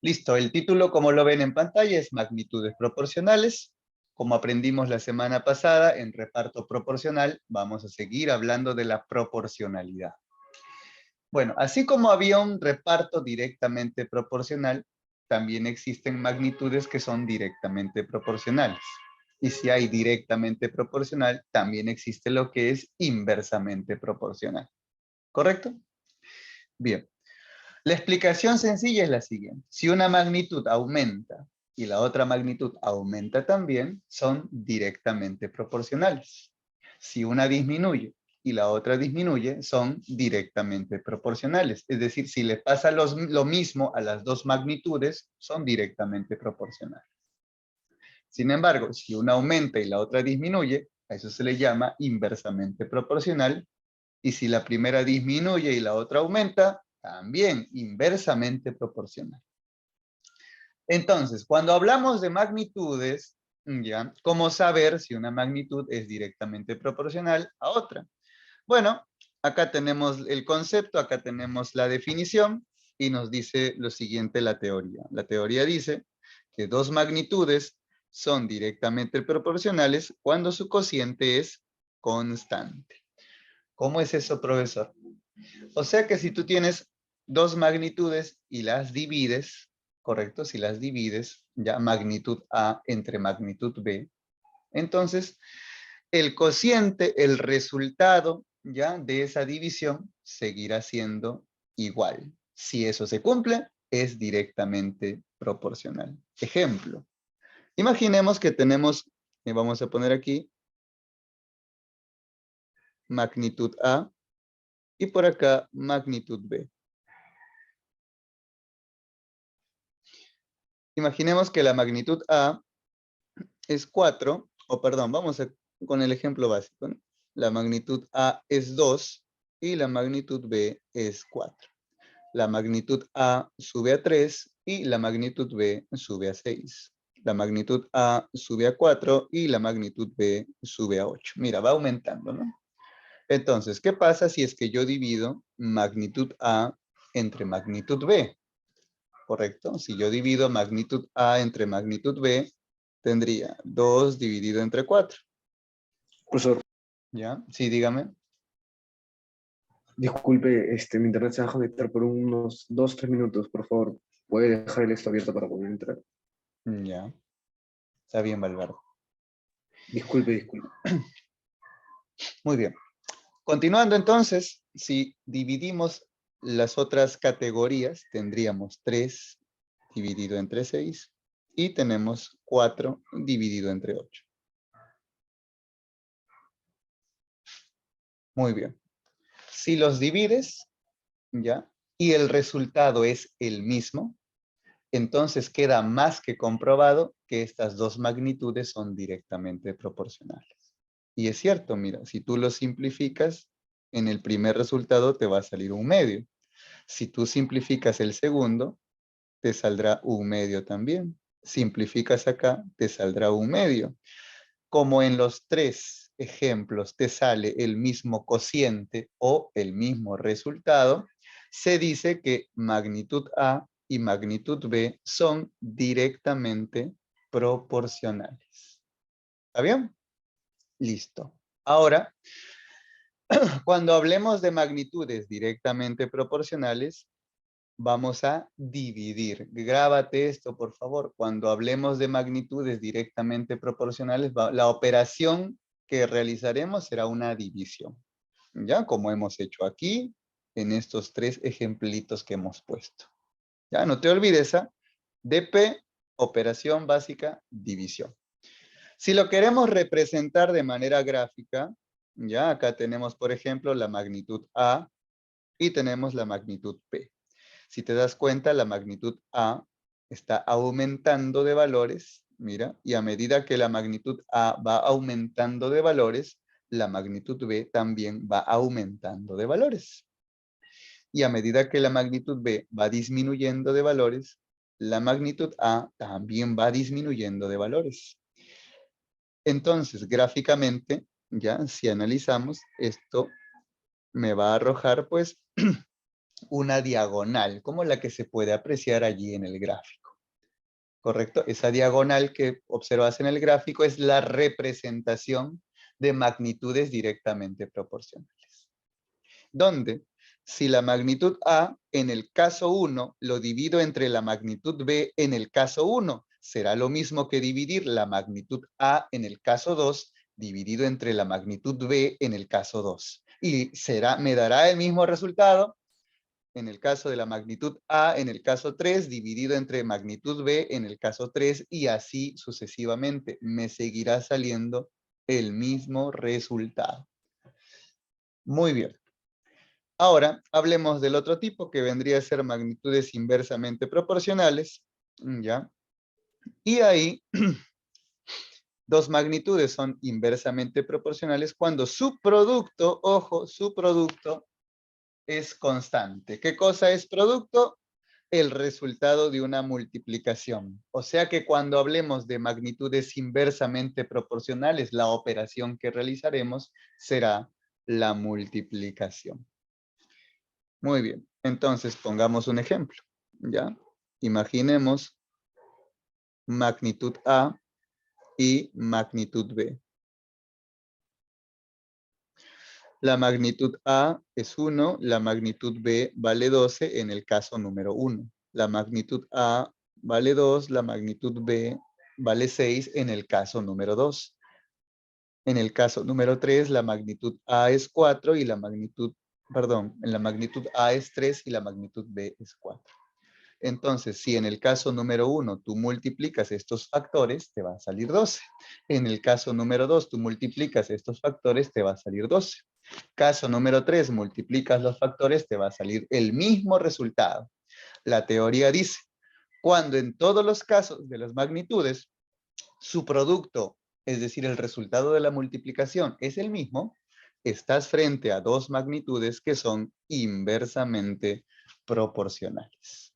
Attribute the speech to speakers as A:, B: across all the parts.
A: Listo, el título, como lo ven en pantalla, es magnitudes proporcionales. Como aprendimos la semana pasada en reparto proporcional, vamos a seguir hablando de la proporcionalidad. Bueno, así como había un reparto directamente proporcional, también existen magnitudes que son directamente proporcionales. Y si hay directamente proporcional, también existe lo que es inversamente proporcional. ¿Correcto? Bien. La explicación sencilla es la siguiente. Si una magnitud aumenta y la otra magnitud aumenta también, son directamente proporcionales. Si una disminuye y la otra disminuye, son directamente proporcionales. Es decir, si le pasa lo mismo a las dos magnitudes, son directamente proporcionales. Sin embargo, si una aumenta y la otra disminuye, a eso se le llama inversamente proporcional. Y si la primera disminuye y la otra aumenta, también inversamente proporcional. Entonces, cuando hablamos de magnitudes, ¿ya? ¿Cómo saber si una magnitud es directamente proporcional a otra? Bueno, acá tenemos el concepto, acá tenemos la definición y nos dice lo siguiente la teoría. La teoría dice que dos magnitudes son directamente proporcionales cuando su cociente es constante. ¿Cómo es eso, profesor? O sea que si tú tienes dos magnitudes y las divides, ¿correcto? Si las divides, ya magnitud A entre magnitud B, entonces el cociente, el resultado ya de esa división seguirá siendo igual. Si eso se cumple, es directamente proporcional. Ejemplo, imaginemos que tenemos, vamos a poner aquí, magnitud A y por acá magnitud B. Imaginemos que la magnitud A es 4, o perdón, con el ejemplo básico, ¿no? La magnitud A es 2 y la magnitud B es 4. La magnitud A sube a 3 y la magnitud B sube a 6. La magnitud A sube a 4 y la magnitud B sube a 8. Mira, va aumentando, ¿no? Entonces, ¿qué pasa si es que yo divido magnitud A entre magnitud B? ¿Correcto? Si yo divido magnitud A entre magnitud B, tendría 2 dividido entre 4.
B: Profesor,
A: ¿Ya? Sí, dígame.
B: disculpe, mi internet se va a conectar por unos 2-3 minutos, por favor. ¿Puede dejar el esto abierto para poder entrar?
A: Ya. Está bien, Valverde.
B: Disculpe.
A: Muy bien. Continuando entonces, si dividimos las otras categorías, tendríamos 3 dividido entre 6 y tenemos 4 dividido entre 8. Muy bien. Si los divides, ¿ya? Y el resultado es el mismo, entonces queda más que comprobado que estas dos magnitudes son directamente proporcionales. Y es cierto, mira, si tú lo simplificas, en el primer resultado te va a salir un medio. Si tú simplificas el segundo, te saldrá un medio también. Simplificas acá, te saldrá un medio. Como en los tres ejemplos te sale el mismo cociente o el mismo resultado, se dice que magnitud A y magnitud B son directamente proporcionales. ¿Está bien? Listo. Ahora, cuando hablemos de magnitudes directamente proporcionales, vamos a dividir. Grábate esto, por favor. Cuando hablemos de magnitudes directamente proporcionales, la operación que realizaremos será una división. ¿Ya? Como hemos hecho aquí, en estos tres ejemplitos que hemos puesto. ¿Ya? No te olvides, DP, operación básica, división. Si lo queremos representar de manera gráfica, ya acá tenemos, por ejemplo, la magnitud A y tenemos la magnitud P. Si te das cuenta, la magnitud A está aumentando de valores, mira, y a medida que la magnitud A va aumentando de valores, la magnitud B también va aumentando de valores. Y a medida que la magnitud B va disminuyendo de valores, la magnitud A también va disminuyendo de valores. Entonces, gráficamente, ya si analizamos, esto me va a arrojar, pues, una diagonal, como la que se puede apreciar allí en el gráfico. ¿Correcto? Esa diagonal que observas en el gráfico es la representación de magnitudes directamente proporcionales. Donde, si la magnitud A en el caso 1 lo divido entre la magnitud B en el caso 1, será lo mismo que dividir la magnitud A en el caso 2 dividido entre la magnitud B en el caso 2. Y me dará el mismo resultado en el caso de la magnitud A en el caso 3, dividido entre magnitud B en el caso 3, y así sucesivamente. Me seguirá saliendo el mismo resultado. Muy bien. Ahora, hablemos del otro tipo, que vendría a ser magnitudes inversamente proporcionales, ¿ya? Y ahí, dos magnitudes son inversamente proporcionales cuando su producto, ojo, su producto es constante. ¿Qué cosa es producto? El resultado de una multiplicación. O sea que cuando hablemos de magnitudes inversamente proporcionales, la operación que realizaremos será la multiplicación. Muy bien, entonces pongamos un ejemplo, ¿ya? Imaginemos magnitud A y magnitud B. La magnitud A es 1, la magnitud B vale 12 en el caso número 1. La magnitud A vale 2, la magnitud B vale 6 en el caso número 2. En el caso número 3, la magnitud A es 4 y la magnitud, perdón, en la magnitud A es 3 y la magnitud B es 4. Entonces, si en el caso número 1 tú multiplicas estos factores, te va a salir 12. En el caso número 2 tú multiplicas estos factores, te va a salir 12. Caso número 3, multiplicas los factores, te va a salir el mismo resultado. La teoría dice, cuando en todos los casos de las magnitudes, su producto, es decir, el resultado de la multiplicación es el mismo, estás frente a dos magnitudes que son inversamente proporcionales.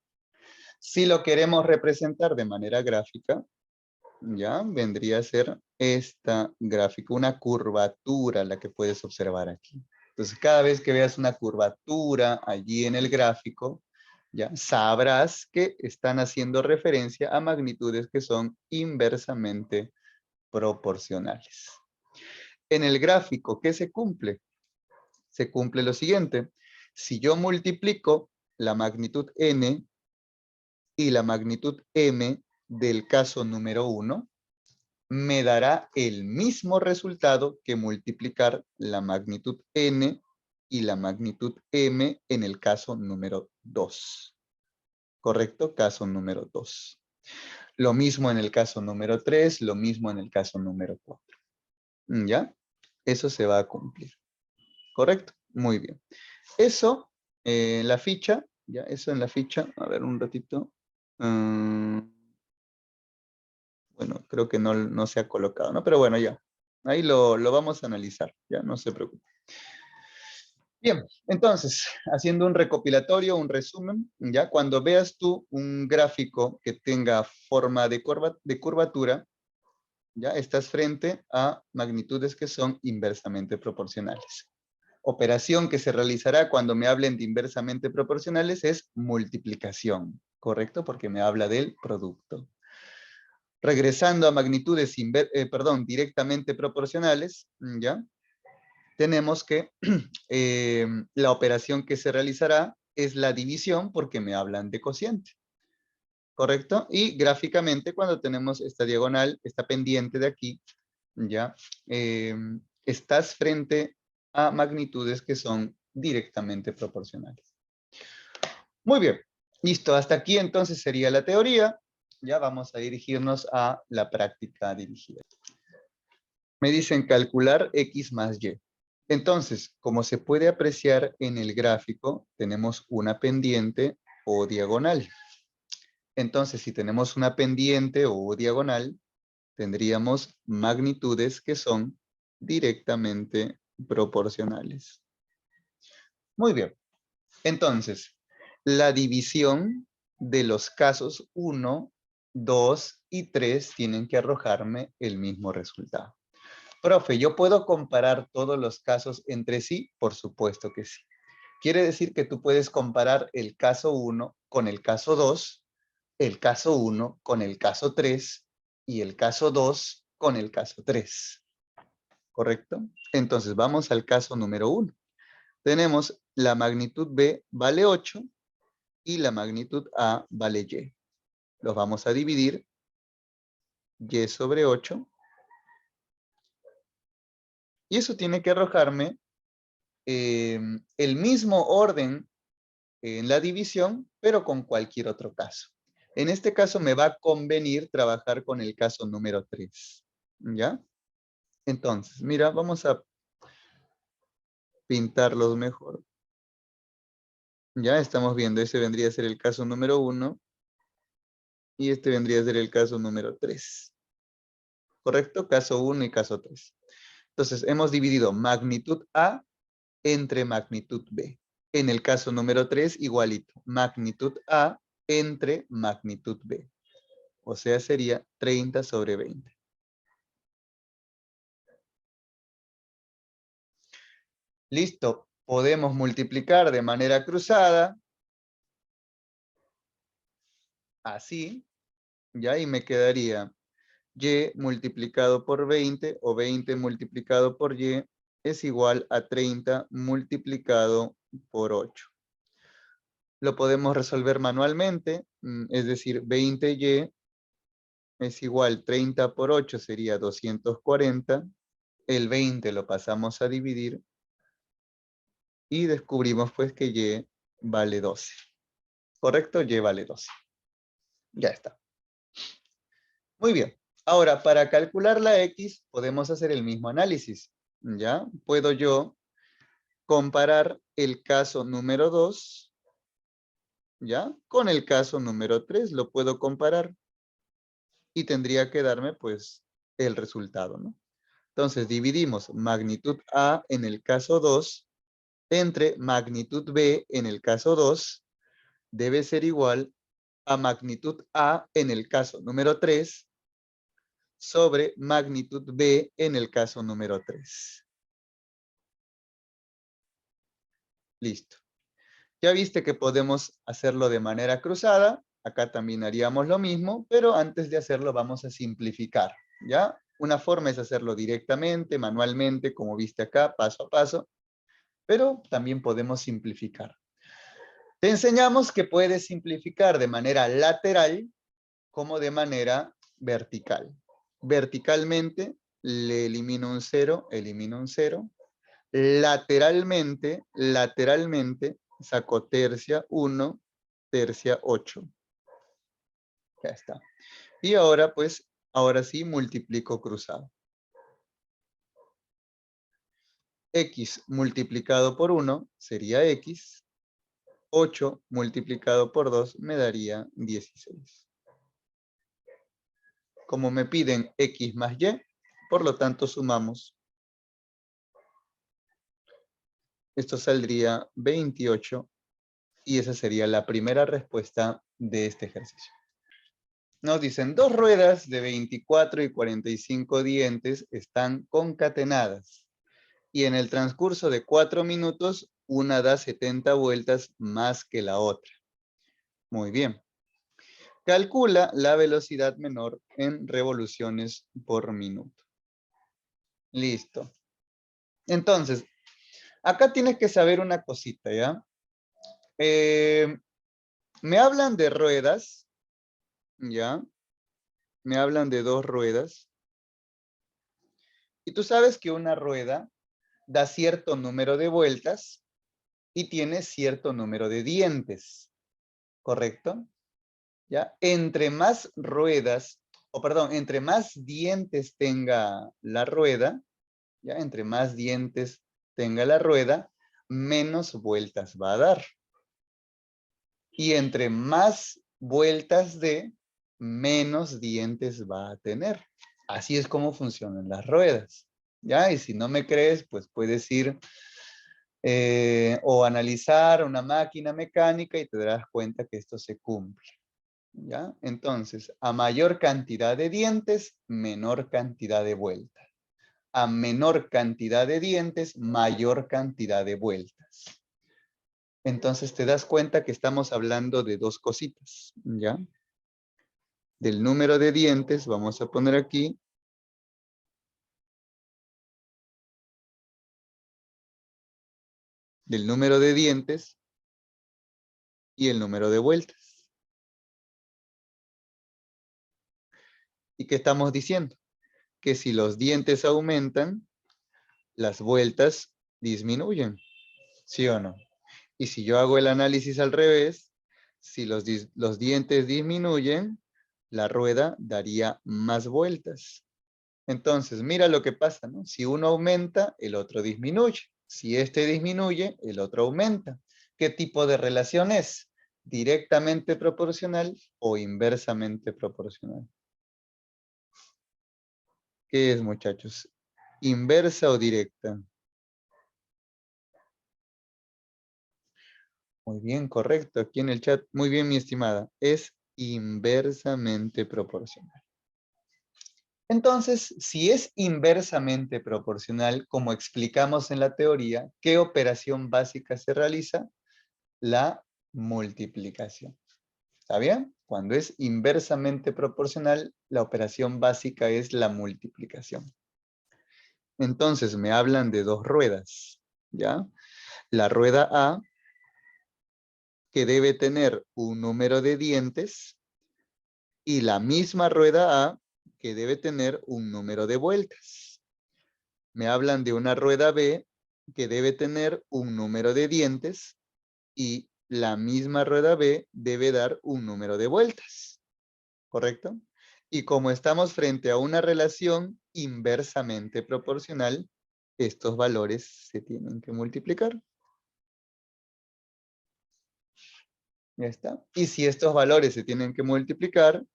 A: Si lo queremos representar de manera gráfica, ya vendría a ser esta gráfica, una curvatura la que puedes observar aquí. Entonces, cada vez que veas una curvatura allí en el gráfico, ya sabrás que están haciendo referencia a magnitudes que son inversamente proporcionales. En el gráfico, ¿qué se cumple? Se cumple lo siguiente. Si yo multiplico la magnitud n y la magnitud m del caso número 1, me dará el mismo resultado que multiplicar la magnitud n y la magnitud m en el caso número 2. ¿Correcto? Caso número 2. Lo mismo en el caso número 3, lo mismo en el caso número 4. ¿Ya? Eso se va a cumplir. ¿Correcto? Muy bien. Eso en la ficha, ya, eso en la ficha, a ver un ratito. Bueno, creo que no se ha colocado, ¿no? Pero bueno, ya. Ahí lo vamos a analizar, ya, no se preocupe. Bien, entonces, haciendo un recopilatorio, un resumen, ya, cuando veas tú un gráfico que tenga forma de curvatura, ya, estás frente a magnitudes que son inversamente proporcionales. Operación que se realizará cuando me hablen de inversamente proporcionales es multiplicación, ¿correcto? Porque me habla del producto. Regresando a magnitudes directamente proporcionales, ¿ya? Tenemos que la operación que se realizará es la división porque me hablan de cociente, ¿correcto? Y gráficamente cuando tenemos esta diagonal, esta pendiente de aquí, ¿ya? Estás frente a magnitudes que son directamente proporcionales. Muy bien, listo. Hasta aquí entonces sería la teoría. Ya vamos a dirigirnos a la práctica dirigida. Me dicen calcular X más Y. Entonces, como se puede apreciar en el gráfico, tenemos una pendiente o diagonal. Entonces, si tenemos una pendiente o diagonal, tendríamos magnitudes que son directamente proporcionales. Muy bien. Entonces, la división de los casos 1, 2 y 3 tienen que arrojarme el mismo resultado. Profe, ¿yo puedo comparar todos los casos entre sí? Por supuesto que sí. Quiere decir que tú puedes comparar el caso 1 con el caso 2, el caso 1 con el caso 3 y el caso 2 con el caso 3. ¿Correcto? Entonces vamos al caso número 1. Tenemos la magnitud B vale 8 y la magnitud A vale Y. Los vamos a dividir. Y sobre 8. Y eso tiene que arrojarme el mismo orden en la división, pero con cualquier otro caso. En este caso me va a convenir trabajar con el caso número 3. ¿Ya? Entonces, mira, vamos a pintarlos mejor. Ya estamos viendo, ese vendría a ser el caso número 1 y este vendría a ser el caso número 3. ¿Correcto? Caso 1 y caso 3. Entonces, hemos dividido magnitud A entre magnitud B. En el caso número 3, igualito. Magnitud A entre magnitud B. O sea, sería 30 sobre 20. Listo. Podemos multiplicar de manera cruzada. Así. Ya, y me quedaría y multiplicado por 20 o 20 multiplicado por y es igual a 30 multiplicado por 8. Lo podemos resolver manualmente, es decir, 20y es igual 30 por 8 sería 240. El 20 lo pasamos a dividir y descubrimos pues que y vale 12. ¿Correcto? Y vale 12. Ya está. Muy bien. Ahora, para calcular la X, podemos hacer el mismo análisis. ¿Ya? Puedo yo comparar el caso número 2, ¿ya? Con el caso número 3. Lo puedo comparar. Y tendría que darme, pues, el resultado, ¿no? Entonces, dividimos magnitud A en el caso 2 entre magnitud B en el caso 2. Debe ser igual a magnitud A en el caso número 3 sobre magnitud B en el caso número 3. Listo. Ya viste que podemos hacerlo de manera cruzada. Acá también haríamos lo mismo, pero antes de hacerlo vamos a simplificar, ¿ya? Una forma es hacerlo directamente, manualmente, como viste acá, paso a paso, pero también podemos simplificar. Te enseñamos que puedes simplificar de manera lateral como de manera vertical. Verticalmente le elimino un 0, elimino un 0. Lateralmente saco tercia 1, tercia 8. Ya está. Y ahora pues, ahora sí multiplico cruzado. X multiplicado por 1 sería X. 8 multiplicado por 2 me daría 16. Como me piden X más Y, por lo tanto sumamos. Esto saldría 28 y esa sería la primera respuesta de este ejercicio. Nos dicen, dos ruedas de 24 y 45 dientes están concatenadas y en el transcurso de 4 minutos una da 70 vueltas más que la otra. Muy bien. Calcula la velocidad menor en revoluciones por minuto. Listo. Entonces, acá tienes que saber una cosita, ¿ya? Me hablan de ruedas, ¿ya? Me hablan de dos ruedas. Y tú sabes que una rueda da cierto número de vueltas y tiene cierto número de dientes, ¿correcto? ¿Ya? Entre más ruedas, entre más dientes tenga la rueda, ¿ya? Entre más dientes tenga la rueda, menos vueltas va a dar. Y entre más vueltas dé, menos dientes va a tener. Así es como funcionan las ruedas. ¿Ya? Y si no me crees, pues puedes ir o analizar una máquina mecánica y te darás cuenta que esto se cumple. ¿Ya? Entonces, a mayor cantidad de dientes, menor cantidad de vueltas. A menor cantidad de dientes, mayor cantidad de vueltas. Entonces te das cuenta que estamos hablando de dos cositas, ¿ya? Del número de dientes, vamos a poner aquí. Del número de dientes y el número de vueltas. ¿Y qué estamos diciendo? Que si los dientes aumentan, las vueltas disminuyen, ¿sí o no? Y si yo hago el análisis al revés, si los dientes disminuyen, la rueda daría más vueltas. Entonces, mira lo que pasa, ¿no? Si uno aumenta, el otro disminuye. Si este disminuye, el otro aumenta. ¿Qué tipo de relación es? ¿Directamente proporcional o inversamente proporcional? ¿Qué es, muchachos? ¿Inversa o directa? Muy bien, correcto. Aquí en el chat, muy bien, mi estimada. Es inversamente proporcional. Entonces, si es inversamente proporcional, como explicamos en la teoría, ¿qué operación básica se realiza? La multiplicación. ¿Está bien? Cuando es inversamente proporcional, la operación básica es la multiplicación. Entonces, me hablan de dos ruedas, ¿ya? La rueda A, que debe tener un número de dientes, y la misma rueda A, que debe tener un número de vueltas. Me hablan de una rueda B, que debe tener un número de dientes, y la misma rueda B debe dar un número de vueltas. ¿Correcto? Y como estamos frente a una relación inversamente proporcional, estos valores se tienen que multiplicar. Ya está. Y si estos valores se tienen que multiplicar,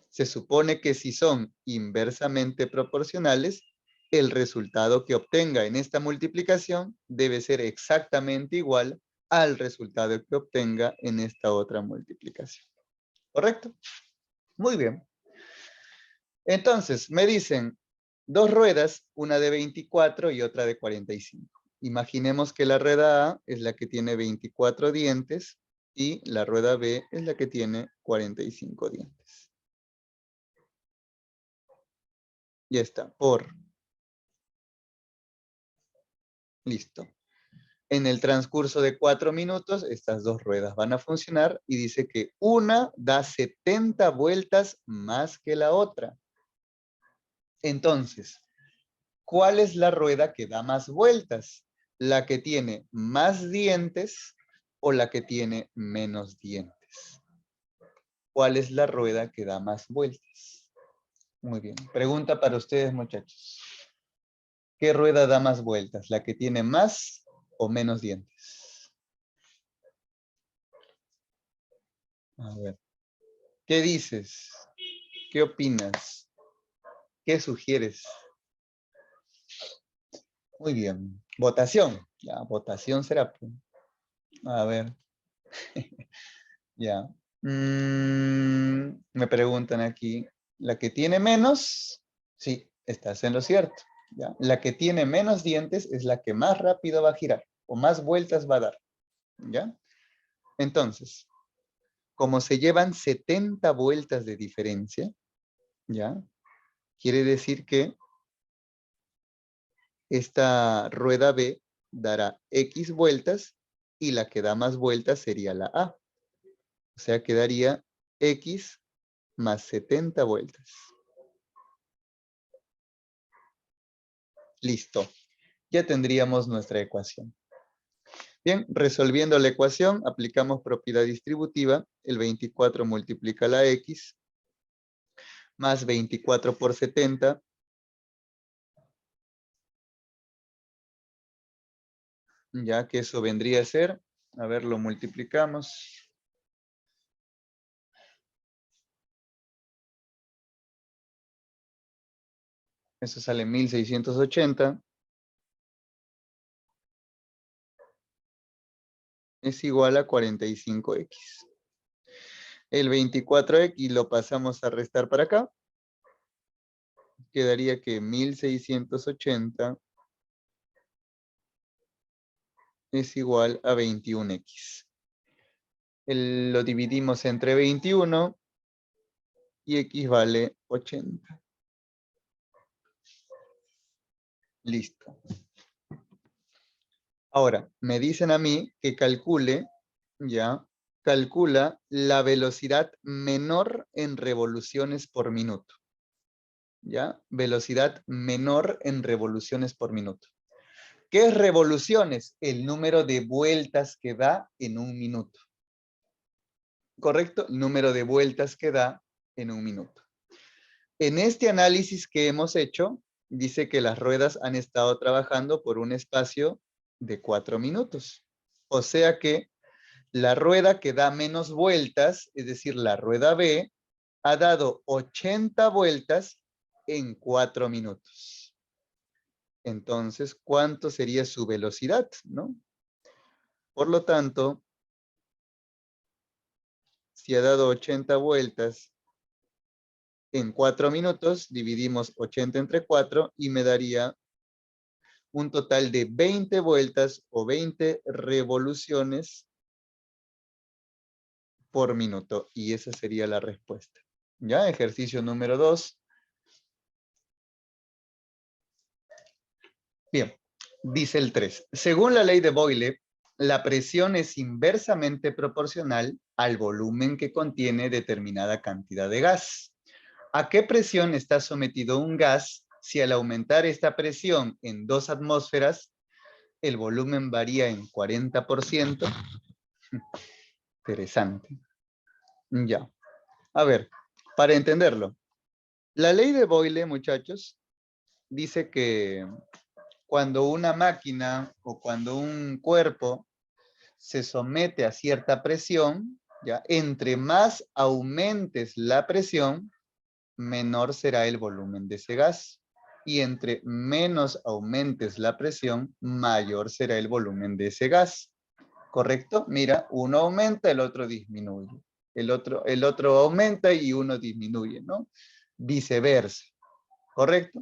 A: se supone que si son inversamente proporcionales, el resultado que obtenga en esta multiplicación debe ser exactamente igual al resultado que obtenga en esta otra multiplicación. ¿Correcto? Muy bien. Entonces, me dicen dos ruedas, una de 24 y otra de 45. Imaginemos que la rueda A es la que tiene 24 dientes y la rueda B es la que tiene 45 dientes. Ya está, listo. En el transcurso de 4 minutos, estas dos ruedas van a funcionar y dice que una da 70 vueltas más que la otra. Entonces, ¿cuál es la rueda que da más vueltas? ¿La que tiene más dientes o la que tiene menos dientes? ¿Cuál es la rueda que da más vueltas? Muy bien. Pregunta para ustedes, muchachos. ¿Qué rueda da más vueltas? ¿La que tiene más o menos dientes? A ver. ¿Qué dices? ¿Qué opinas? ¿Qué sugieres? Muy bien. Votación. Ya, votación será. A ver. Ya. Me preguntan aquí. ¿La que tiene menos? Sí, estás en lo cierto. ¿Ya? La que tiene menos dientes es la que más rápido va a girar o más vueltas va a dar. ¿Ya? Entonces, como se llevan 70 vueltas de diferencia, ¿ya? Quiere decir que esta rueda B dará X vueltas y la que da más vueltas sería la A. O sea, quedaría X más 70 vueltas. Listo. Ya tendríamos nuestra ecuación. Bien, resolviendo la ecuación, aplicamos propiedad distributiva. El 24 multiplica la X, más 24 por 70. Ya que eso vendría a ser, a ver, lo multiplicamos. Eso sale 1680. Es igual a 45X. El 24X lo pasamos a restar para acá. Quedaría que 1680 es igual a 21x. Lo dividimos entre 21 y x vale 80. Listo. Ahora, me dicen a mí que calcule, ya, calcula la velocidad menor en revoluciones por minuto. ¿Ya? Velocidad menor en revoluciones por minuto. ¿Qué es revoluciones? El número de vueltas que da en un minuto. ¿Correcto? El número de vueltas que da en un minuto. En este análisis que hemos hecho, dice que las ruedas han estado trabajando por un espacio de 4 minutos. O sea que la rueda que da menos vueltas, es decir, la rueda B, ha dado 80 vueltas en 4 minutos. Entonces, ¿cuánto sería su velocidad, no? Por lo tanto, si ha dado 80 vueltas en 4 minutos, dividimos 80 entre 4 y me daría un total de 20 vueltas o 20 revoluciones por minuto. Y esa sería la respuesta. ¿Ya? Ejercicio número 2. Bien, dice el 3. Según la ley de Boyle, la presión es inversamente proporcional al volumen que contiene determinada cantidad de gas. ¿A qué presión está sometido un gas si al aumentar esta presión en 2 atmósferas, el volumen varía en 40%? Interesante. Ya. A ver, para entenderlo. La ley de Boyle, muchachos, dice que cuando una máquina o cuando un cuerpo se somete a cierta presión, ¿ya? Entre más aumentes la presión, menor será el volumen de ese gas. Y entre menos aumentes la presión, mayor será el volumen de ese gas. ¿Correcto? Mira, uno aumenta, el otro disminuye. El otro aumenta y uno disminuye, ¿no? Viceversa. ¿Correcto?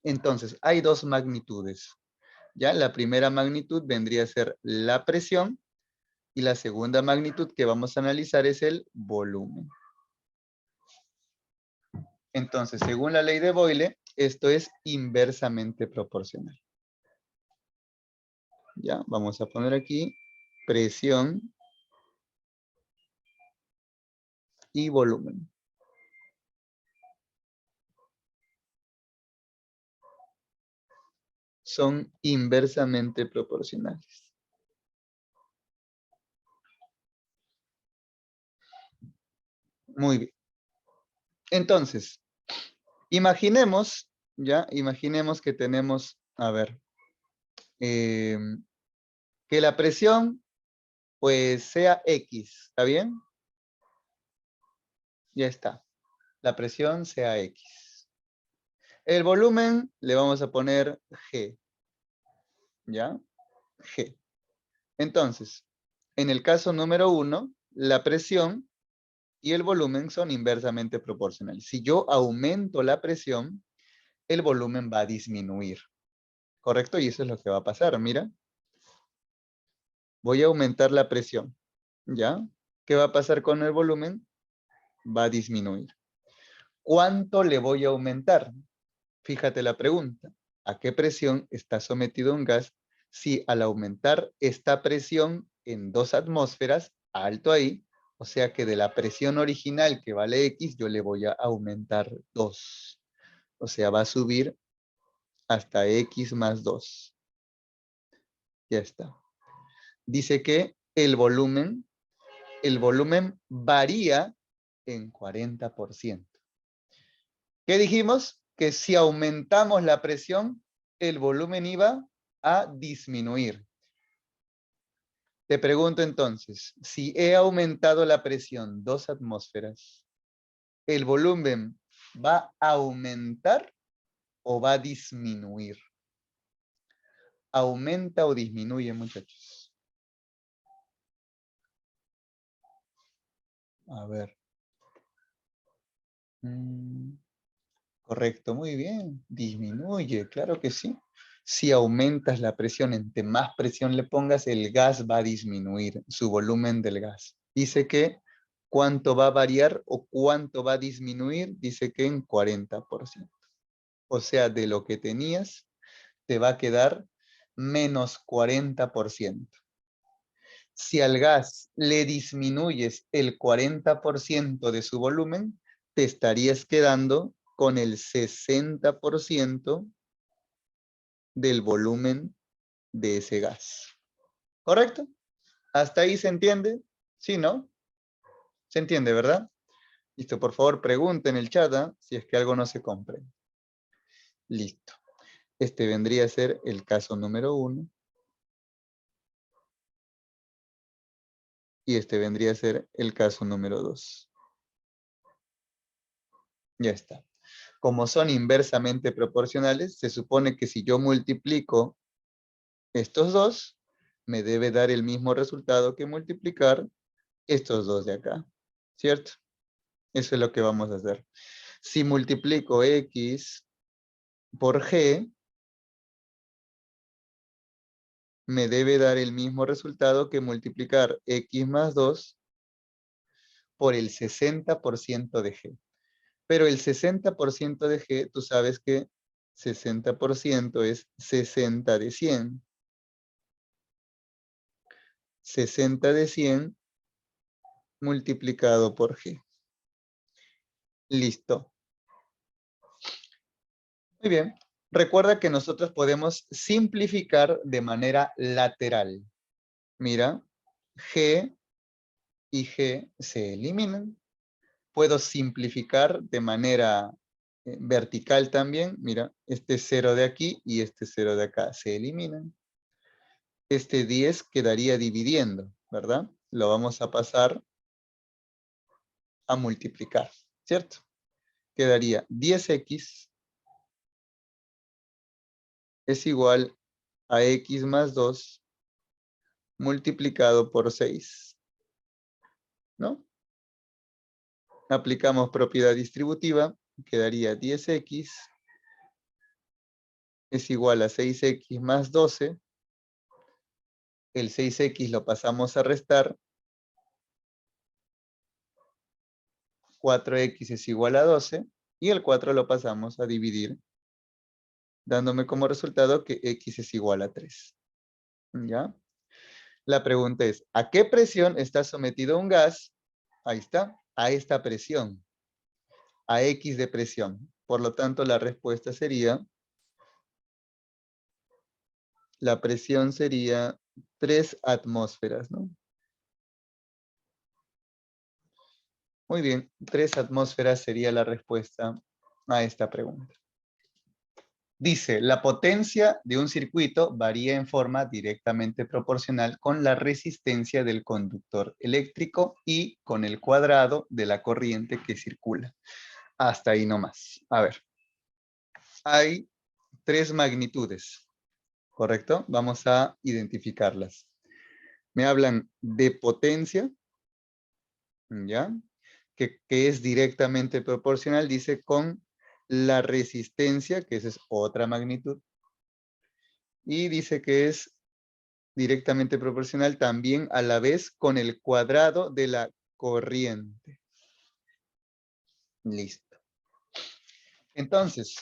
A: Entonces, hay dos magnitudes. ¿Ya? La primera magnitud vendría a ser la presión y la segunda magnitud que vamos a analizar es el volumen. Entonces, según la ley de Boyle, esto es inversamente proporcional. Ya, vamos a poner aquí presión y volumen. Son inversamente proporcionales. Muy bien. Entonces, imaginemos, ya, imaginemos que tenemos, a ver, que la presión, pues, sea X, ¿está bien? Ya está. La presión sea X. El volumen le vamos a poner G, ¿ya? G. Entonces, en el caso número 1, la presión y el volumen son inversamente proporcionales. Si yo aumento la presión, el volumen va a disminuir. ¿Correcto? Y eso es lo que va a pasar. Mira, voy a aumentar la presión. ¿Ya? ¿Qué va a pasar con el volumen? Va a disminuir. ¿Cuánto le voy a aumentar? Fíjate la pregunta. ¿A qué presión está sometido un gas si al aumentar esta presión en 2 atmósferas, alto ahí, o sea que de la presión original que vale X, yo le voy a aumentar 2. O sea, va a subir hasta X más 2. Ya está. Dice que el volumen varía en 40%. ¿Qué dijimos? Que si aumentamos la presión, el volumen iba a disminuir. Te pregunto entonces, si he aumentado la presión 2 atmósferas, ¿el volumen va a aumentar o va a disminuir? ¿Aumenta o disminuye, muchachos? A ver. Correcto, muy bien. Disminuye, claro que sí. Si aumentas la presión, entre más presión le pongas, el gas va a disminuir, su volumen del gas. Dice que cuánto va a variar o cuánto va a disminuir, dice que en 40%. O sea, de lo que tenías, te va a quedar menos 40%. Si al gas le disminuyes el 40% de su volumen, te estarías quedando con el 60% del volumen de ese gas. ¿Correcto? ¿Hasta ahí se entiende? ¿Sí, no? ¿Se entiende, verdad? Listo, por favor, pregunten en el chat si es que algo no se comprende. Listo. Este vendría a ser el caso número 1. Y este vendría a ser el caso número 2. Ya está. Como son inversamente proporcionales, se supone que si yo multiplico estos dos, me debe dar el mismo resultado que multiplicar estos dos de acá. ¿Cierto? Eso es lo que vamos a hacer. Si multiplico X por G, me debe dar el mismo resultado que multiplicar X más 2 por el 60% de G. Pero el 60% de G, tú sabes que 60% es 60 de 100. 60 de 100 multiplicado por G. Listo. Muy bien. Recuerda que nosotros podemos simplificar de manera lateral. Mira, G y G se eliminan. Puedo simplificar de manera vertical también. Mira, este 0 de aquí y este 0 de acá se eliminan. Este 10 quedaría dividiendo, ¿verdad? Lo vamos a pasar a multiplicar, ¿cierto? Quedaría 10x es igual a x más 2 multiplicado por 6, ¿no? Aplicamos propiedad distributiva, quedaría 10x es igual a 6x más 12. El 6x lo pasamos a restar. 4x es igual a 12. Y el 4 lo pasamos a dividir, dándome como resultado que x es igual a 3. ¿Ya? La pregunta es, ¿a qué presión está sometido un gas? Ahí está, a esta presión. A X de presión. Por lo tanto, la respuesta sería, la presión sería 3 atmósferas, ¿no? Muy bien, 3 atmósferas sería la respuesta a esta pregunta. Dice, la potencia de un circuito varía en forma directamente proporcional con la resistencia del conductor eléctrico y con el cuadrado de la corriente que circula. Hasta ahí nomás. A ver. Hay 3 magnitudes, ¿correcto? Vamos a identificarlas. Me hablan de potencia, ¿ya? Que es directamente proporcional, dice, con la resistencia, que esa es otra magnitud. Y dice que es directamente proporcional también a la vez con el cuadrado de la corriente. Listo. Entonces,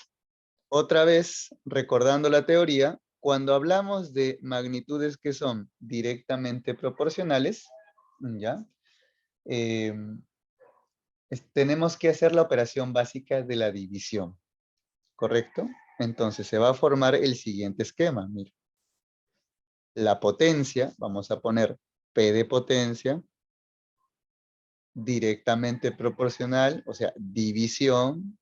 A: otra vez, recordando la teoría, cuando hablamos de magnitudes que son directamente proporcionales, ¿ya? Tenemos que hacer la operación básica de la división, ¿correcto? Entonces se va a formar el siguiente esquema. Mira. La potencia, vamos a poner P de potencia, directamente proporcional, o sea, división,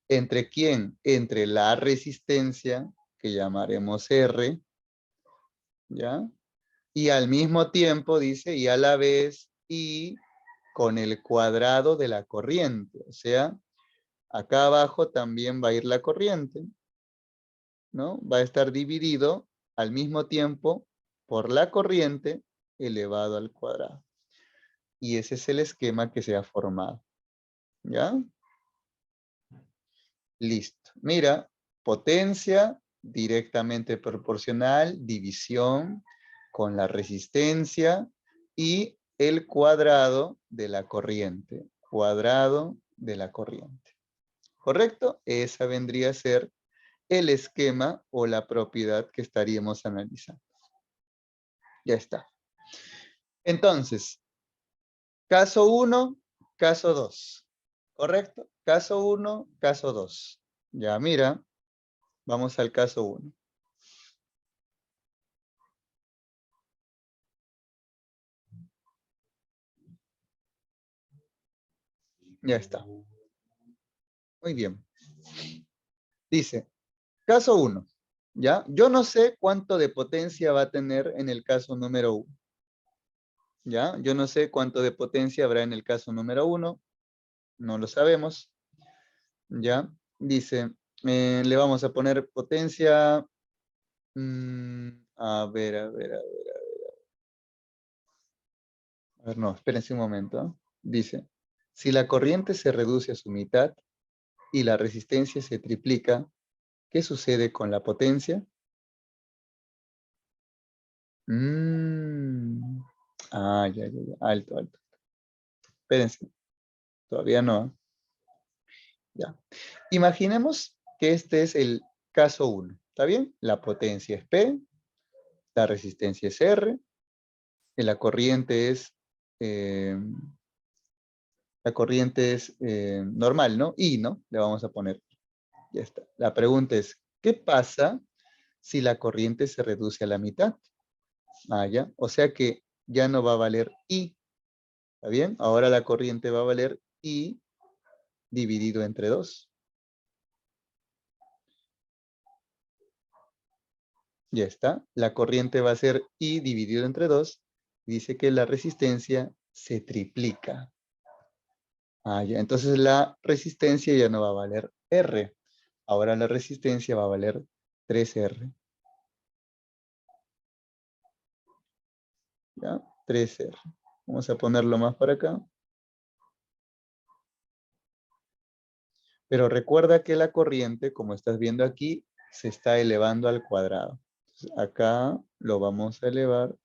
A: ¿entre quién? Entre la resistencia, que llamaremos R, ¿ya? Y al mismo tiempo dice, y a la vez, y con el cuadrado de la corriente. O sea, acá abajo también va a ir la corriente, ¿no? Va a estar dividido al mismo tiempo por la corriente elevado al cuadrado. Y ese es el esquema que se ha formado. ¿Ya? Listo. Mira, potencia directamente proporcional, división con la resistencia y el cuadrado de la corriente. Cuadrado de la corriente. ¿Correcto? Esa vendría a ser el esquema o la propiedad que estaríamos analizando. Ya está. Entonces, caso 1, caso 2. ¿Correcto? Caso 1, caso 2. Ya mira, vamos al caso 1. Ya está. Muy bien. Dice, caso 1. ¿Ya? Yo no sé cuánto de potencia va a tener en el caso número 1. ¿Ya? Yo no sé cuánto de potencia habrá en el caso número 1. No lo sabemos. ¿Ya? Dice, le vamos a poner potencia. A ver, a ver, a ver. A ver, no, espérense un momento. Dice, si la corriente se reduce a su mitad y la resistencia se triplica, ¿qué sucede con la potencia? Ya. Alto, alto. Espérense. Todavía no. Ya. Imaginemos que este es el caso 1. ¿Está bien? La potencia es P, la resistencia es R, y la corriente es normal, ¿no? I, ¿no? Le vamos a poner. Ya está. La pregunta es, ¿qué pasa si la corriente se reduce a la mitad? Ya. O sea que ya no va a valer I. ¿Está bien? Ahora la corriente va a valer I dividido entre 2. Ya está. La corriente va a ser I dividido entre 2. Dice que la resistencia se triplica. Ya. Entonces la resistencia ya no va a valer R. Ahora la resistencia va a valer 3R. ¿Ya? 3R. Vamos a ponerlo más para acá. Pero recuerda que la corriente, como estás viendo aquí, se está elevando al cuadrado. Entonces, acá lo vamos a elevar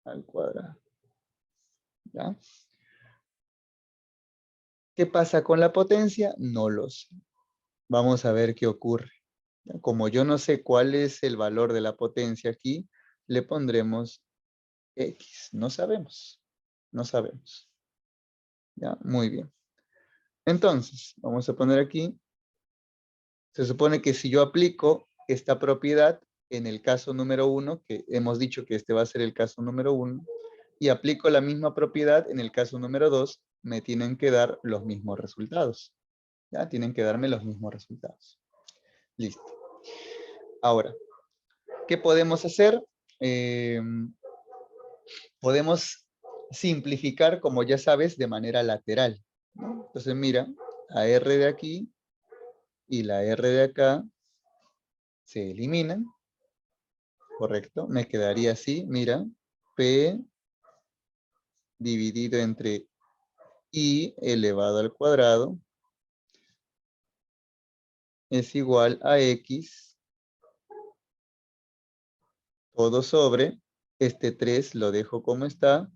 A: al cuadrado. ¿Ya? ¿Qué pasa con la potencia? No lo sé. Vamos a ver qué ocurre. ¿Ya? Como yo no sé cuál es el valor de la potencia aquí, le pondremos X. No sabemos. No sabemos. ¿Ya? Muy bien. Entonces, vamos a poner aquí. Se supone que si yo aplico esta propiedad en el caso número 1, que hemos dicho que este va a ser el caso número 1, y aplico la misma propiedad en el caso número 2, me tienen que dar los mismos resultados. ¿Ya? Tienen que darme los mismos resultados. Listo. Ahora, ¿qué podemos hacer? Podemos simplificar, como ya sabes, de manera lateral, ¿no? Entonces, mira, la R de aquí y la R de acá se eliminan. Correcto, me quedaría así, mira, P dividido entre I elevado al cuadrado es igual a X todo sobre, este 3 lo dejo como está,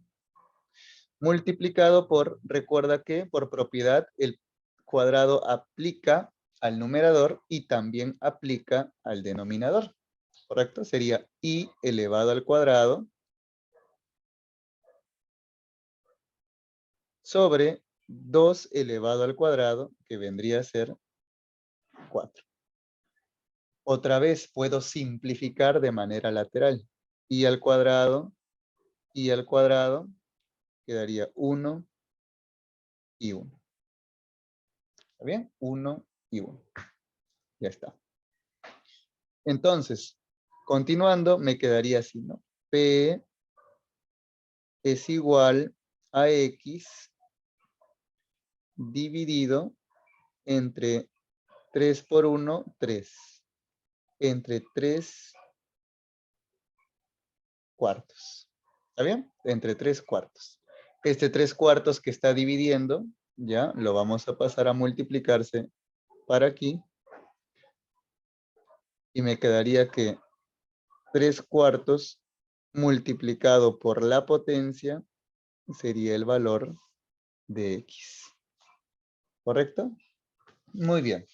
A: multiplicado por, recuerda que por propiedad el cuadrado aplica al numerador y también aplica al denominador, ¿correcto? Sería I elevado al cuadrado sobre 2 elevado al cuadrado, que vendría a ser 4. Otra vez puedo simplificar de manera lateral. Y al cuadrado quedaría 1 y 1. ¿Está bien? 1 y 1. Ya está. Entonces, continuando, me quedaría así, ¿no? P es igual a X dividido entre 3 por 1, 3. Entre 3 cuartos. ¿Está bien? Entre 3 cuartos. Este 3 cuartos que está dividiendo, ya, lo vamos a pasar a multiplicarse para aquí. Y me quedaría que 3/4 multiplicado por la potencia sería el valor de X. ¿Correcto? Muy bien.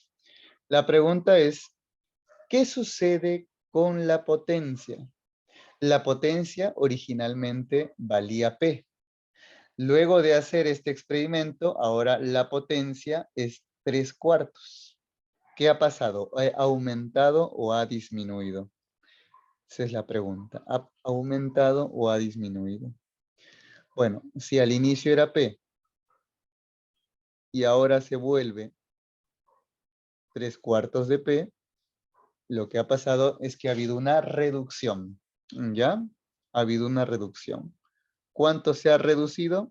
A: La pregunta es, ¿qué sucede con la potencia? La potencia originalmente valía P. Luego de hacer este experimento, ahora la potencia es 3/4. ¿Qué ha pasado? ¿Ha aumentado o ha disminuido? Esa es la pregunta. ¿Ha aumentado o ha disminuido? Bueno, si al inicio era P y ahora se vuelve 3/4 de P, lo que ha pasado es que ha habido una reducción. ¿Ya? Ha habido una reducción. ¿Cuánto se ha reducido?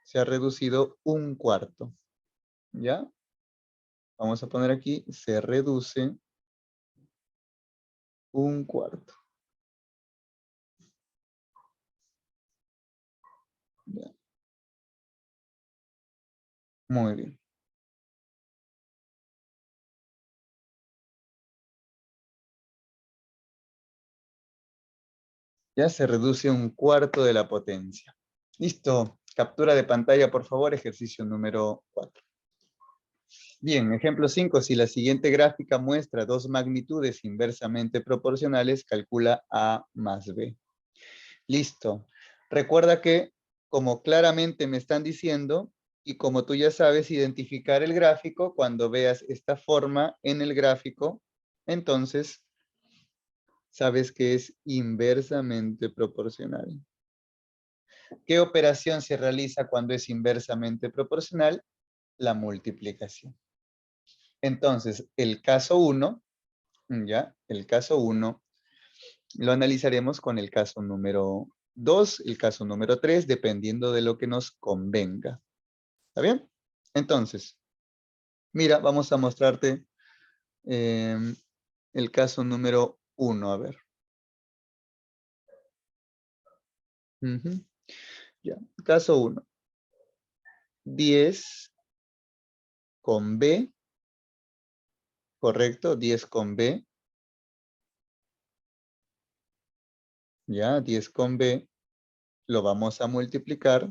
A: Se ha reducido 1/4. ¿Ya? Vamos a poner aquí, se reduce 1/4. ¿Ya? Muy bien. Ya se reduce 1/4 de la potencia. Listo. Captura de pantalla, por favor, ejercicio número 4. Bien, ejemplo 5. Si la siguiente gráfica muestra dos magnitudes inversamente proporcionales, calcula A más B. Listo. Recuerda que, como claramente me están diciendo, y como tú ya sabes identificar el gráfico, cuando veas esta forma en el gráfico, entonces sabes que es inversamente proporcional. ¿Qué operación se realiza cuando es inversamente proporcional? La multiplicación. Entonces, el caso 1, ¿ya? El caso 1 lo analizaremos con el caso número 2, el caso número 3, dependiendo de lo que nos convenga. ¿Está bien? Entonces, mira, vamos a mostrarte el caso número 1, a ver. Ya, caso 1. 10 con B, correcto, 10 con B. Ya, 10 con B, lo vamos a multiplicar.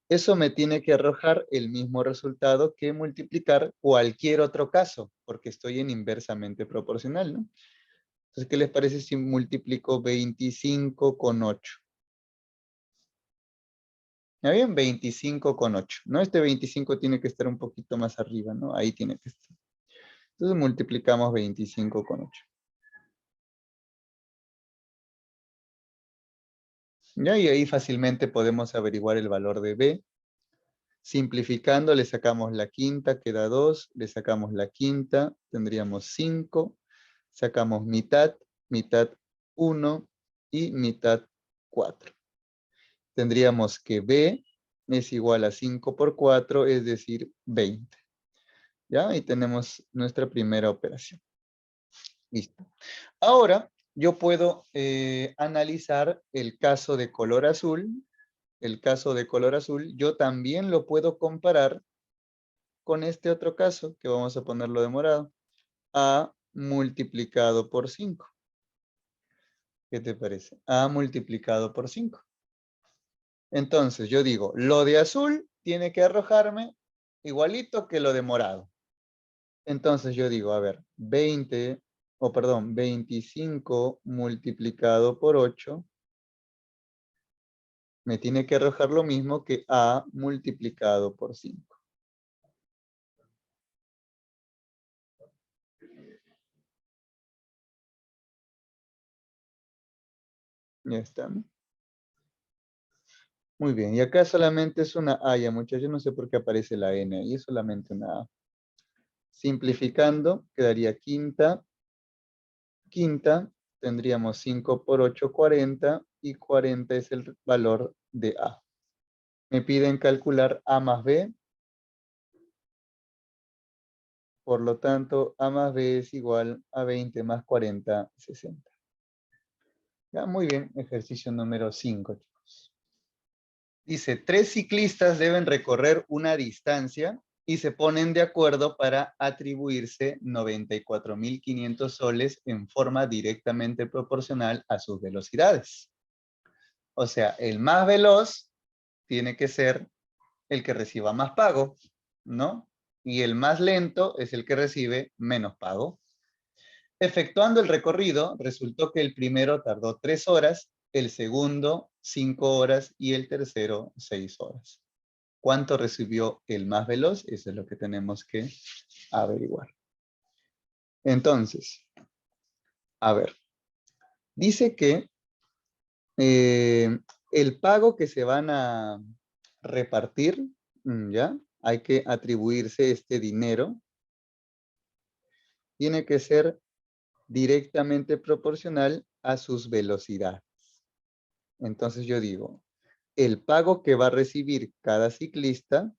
A: Eso me tiene que arrojar el mismo resultado que multiplicar cualquier otro caso, porque estoy en inversamente proporcional, ¿no? Entonces, ¿qué les parece si multiplico 25 con 8? ¿Ya bien? 25 con 8, ¿no? Este 25 tiene que estar un poquito más arriba, ¿no? Ahí tiene que estar. Entonces multiplicamos 25 con 8. ¿Ya? Y ahí fácilmente podemos averiguar el valor de B. Simplificando, le sacamos la quinta, queda 2, le sacamos la quinta, tendríamos 5, sacamos mitad, mitad 1 y mitad 4. Tendríamos que B es igual a 5 por 4, es decir, 20. ¿Ya? Y tenemos nuestra primera operación. Listo. Ahora, yo puedo analizar el caso de color azul. El caso de color azul, yo también lo puedo comparar con este otro caso, que vamos a ponerlo de morado. A multiplicado por 5. ¿Qué te parece? A multiplicado por 5. Entonces, yo digo, lo de azul tiene que arrojarme igualito que lo de morado. Entonces, yo digo, a ver, 25 multiplicado por 8 me tiene que arrojar lo mismo que A multiplicado por 5. Ya está, ¿no? Muy bien, y acá solamente es una A, ya muchachos, no sé por qué aparece la N, y es solamente una A. Simplificando, quedaría quinta, tendríamos 5 por 8, 40, y 40 es el valor de A. Me piden calcular A más B, por lo tanto, A más B es igual a 20 más 40, 60. Ya, muy bien, ejercicio número 5, chicos. Dice, 3 ciclistas deben recorrer una distancia y se ponen de acuerdo para atribuirse 94.500 soles en forma directamente proporcional a sus velocidades. O sea, el más veloz tiene que ser el que reciba más pago, ¿no? Y el más lento es el que recibe menos pago. Efectuando el recorrido, resultó que el primero tardó 3 horas, el segundo 5 horas y el tercero 6 horas. ¿Cuánto recibió el más veloz? Eso es lo que tenemos que averiguar. Entonces, a ver, dice que el pago que se van a repartir, ¿ya? Hay que atribuirse este dinero. Tiene que ser directamente proporcional a sus velocidades. Entonces yo digo, el pago que va a recibir cada ciclista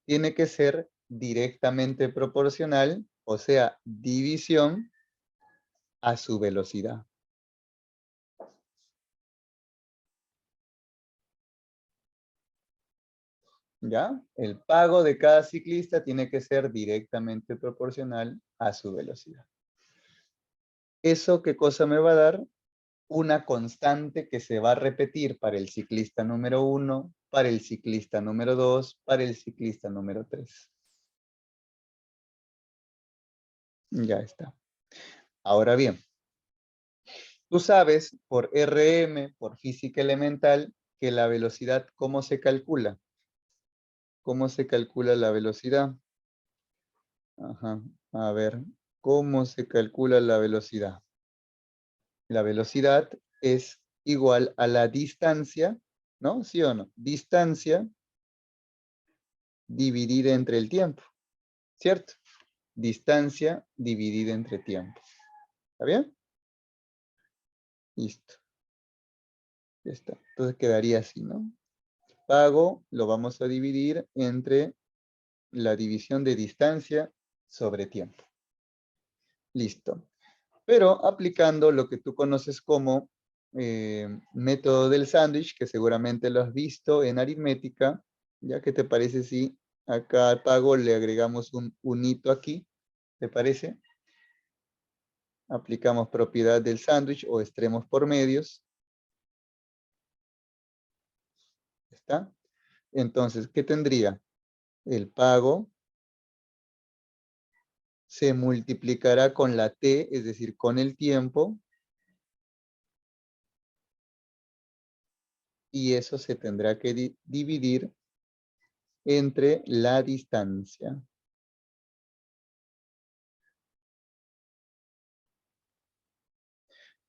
A: tiene que ser directamente proporcional, o sea, división a su velocidad. ¿Ya? El pago de cada ciclista tiene que ser directamente proporcional a su velocidad. ¿Eso qué cosa me va a dar? Una constante que se va a repetir para el ciclista número 1, para el ciclista número 2, para el ciclista número 3. Ya está. Ahora bien, tú sabes por RM, por física elemental, que la velocidad, ¿cómo se calcula? ¿Cómo se calcula la velocidad? Ajá. A ver, ¿cómo se calcula la velocidad? La velocidad es igual a la distancia, ¿no? ¿Sí o no? Distancia dividida entre el tiempo, ¿cierto? Distancia dividida entre tiempo. ¿Está bien? Listo. Ya está. Entonces quedaría así, ¿no? Pago lo vamos a dividir entre la división de distancia sobre tiempo. Listo. Pero aplicando lo que tú conoces como método del sándwich, que seguramente lo has visto en aritmética, ¿ya? ¿Qué te parece si acá al pago le agregamos un hito aquí? ¿Te parece? Aplicamos propiedad del sándwich o extremos por medios. ¿Está? Entonces, ¿qué tendría? El pago se multiplicará con la t, es decir, con el tiempo, y eso se tendrá que dividir entre la distancia.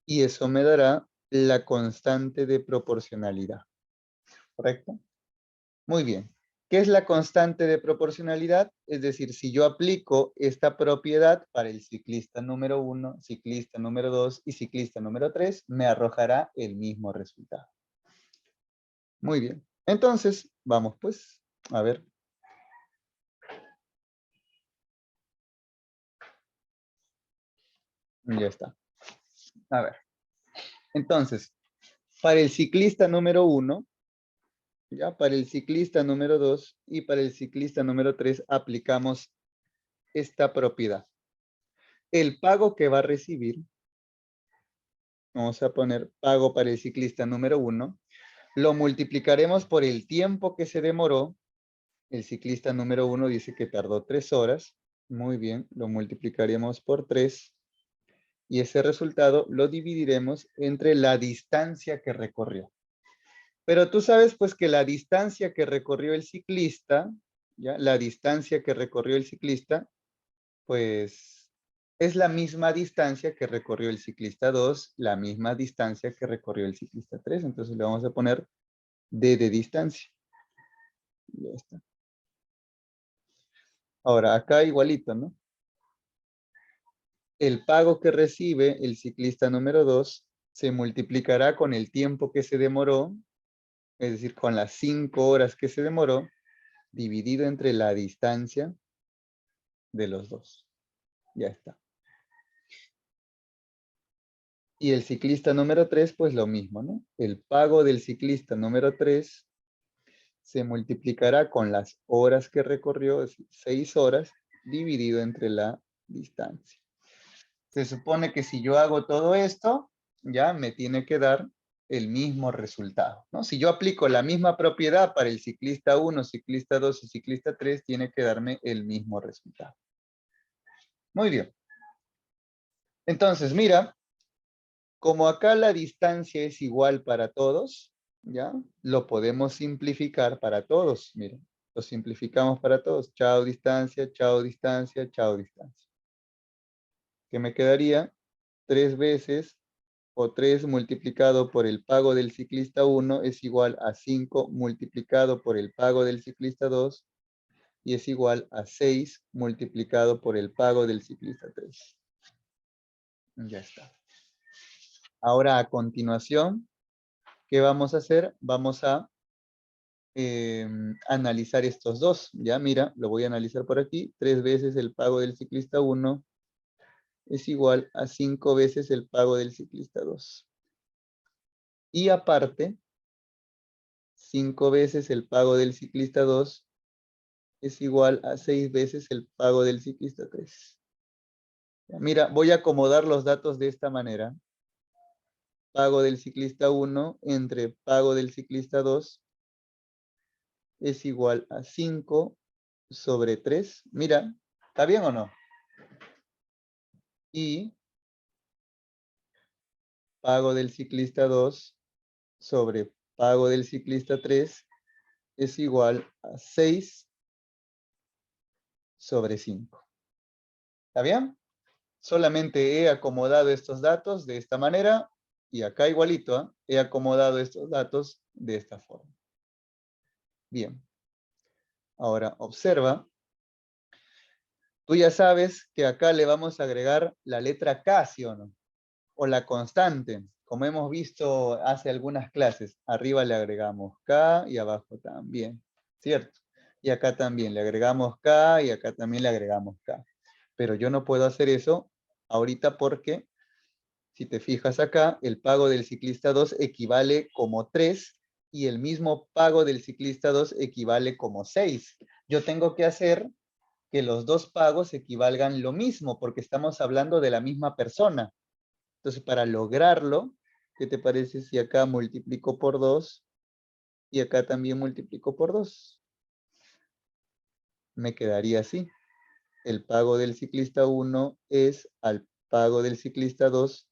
A: Y eso me dará la constante de proporcionalidad. ¿Correcto? Muy bien. ¿Qué es la constante de proporcionalidad? Es decir, si yo aplico esta propiedad para el ciclista número 1, ciclista número 2 y ciclista número 3, me arrojará el mismo resultado. Muy bien. Entonces, vamos pues, a ver. Ya está. A ver. Entonces, para el ciclista número 1, ya para el ciclista número 2 y para el ciclista número 3 aplicamos esta propiedad. El pago que va a recibir, vamos a poner pago para el ciclista número 1, lo multiplicaremos por el tiempo que se demoró. El ciclista número 1 dice que tardó 3 horas. Muy bien, lo multiplicaremos por 3 y ese resultado lo dividiremos entre la distancia que recorrió. Pero tú sabes pues que la distancia que recorrió el ciclista, ¿ya? La distancia que recorrió el ciclista, pues es la misma distancia que recorrió el ciclista 2, la misma distancia que recorrió el ciclista 3. Entonces le vamos a poner D de distancia. Ya está. Ahora, acá igualito, ¿no? El pago que recibe el ciclista número 2 se multiplicará con el tiempo que se demoró, es decir, con las 5 horas que se demoró, dividido entre la distancia de los dos. Ya está. Y el ciclista número 3, pues lo mismo, ¿no? El pago del ciclista número 3 se multiplicará con las horas que recorrió, es decir, 6 horas, dividido entre la distancia. Se supone que si yo hago todo esto, ya me tiene que dar el mismo resultado, ¿no? Si yo aplico la misma propiedad para el ciclista 1, ciclista 2 y ciclista 3, tiene que darme el mismo resultado. Muy bien. Entonces, mira, como acá la distancia es igual para todos, ¿ya? Lo podemos simplificar para todos. Mira, lo simplificamos para todos. Chao distancia, chao distancia, chao distancia. ¿Qué me quedaría? 3 veces o 3 multiplicado por el pago del ciclista 1 es igual a 5 multiplicado por el pago del ciclista 2 y es igual a 6 multiplicado por el pago del ciclista 3. Ya está. Ahora a continuación, ¿qué vamos a hacer? Vamos a analizar estos dos. Ya mira, lo voy a analizar por aquí. 3 veces el pago del ciclista 1 es igual a 5 veces el pago del ciclista 2. Y aparte, 5 veces el pago del ciclista 2 es igual a 6 veces el pago del ciclista 3. Mira, voy a acomodar los datos de esta manera. Pago del ciclista 1 entre pago del ciclista 2 es igual a 5 sobre 3. Mira, ¿está bien o no? Y pago del ciclista 2 sobre pago del ciclista 3 es igual a 6 sobre 5. ¿Está bien? Solamente he acomodado estos datos de esta manera y acá igualito, ¿eh? He acomodado estos datos de esta forma. Bien. Ahora observa. Tú ya sabes que acá le vamos a agregar la letra K, ¿sí o no? O la constante, como hemos visto hace algunas clases. Arriba le agregamos K y abajo también, ¿cierto? Y acá también le agregamos K y acá también le agregamos K. Pero yo no puedo hacer eso ahorita porque, si te fijas acá, el pago del ciclista 2 equivale como 3 y el mismo pago del ciclista 2 equivale como 6. Yo tengo que hacer que los dos pagos equivalgan lo mismo porque estamos hablando de la misma persona. Entonces, para lograrlo, ¿qué te parece si acá multiplico por 2 y acá también multiplico por 2? Me quedaría así. El pago del ciclista 1 es al pago del ciclista 2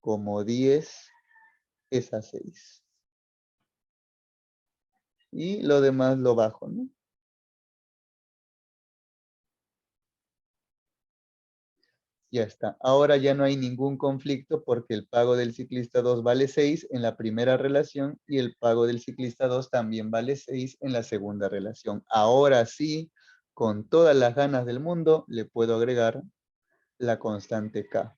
A: como 10 es a 6. Y lo demás lo bajo, ¿no? Ya está. Ahora ya no hay ningún conflicto porque el pago del ciclista 2 vale 6 en la primera relación y el pago del ciclista 2 también vale 6 en la segunda relación. Ahora sí, con todas las ganas del mundo, le puedo agregar la constante K.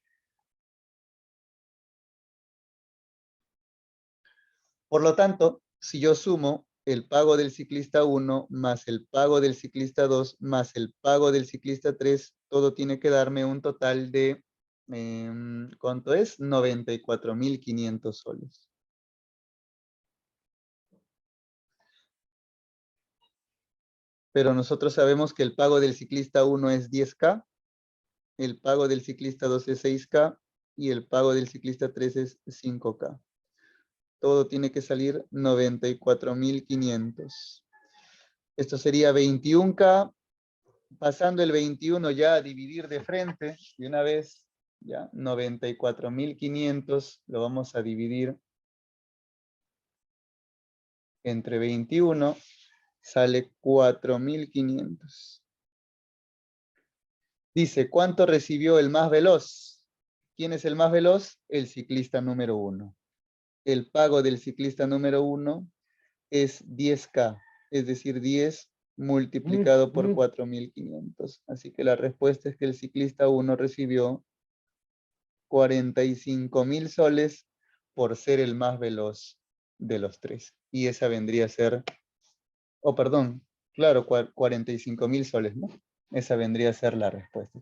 A: Por lo tanto, si yo sumo el pago del ciclista 1 más el pago del ciclista 2 más el pago del ciclista 3, todo tiene que darme un total de, ¿cuánto es? 94.500 soles. Pero nosotros sabemos que el pago del ciclista 1 es 10K, el pago del ciclista 2 es 6K y el pago del ciclista 3 es 5K. Todo tiene que salir 94.500. Esto sería 21K. Pasando el 21 ya a dividir de frente, de una vez, ya, 94.500 lo vamos a dividir entre 21, sale 4.500. Dice, ¿cuánto recibió el más veloz? ¿Quién es el más veloz? El ciclista número 1. El pago del ciclista número 1 es 10K, es decir, 10 multiplicado por 4.500. Así que la respuesta es que el ciclista 1 recibió 45.000 soles por ser el más veloz de los tres. Y esa vendría a ser, perdón, claro, 45.000 soles, ¿no? Esa vendría a ser la respuesta.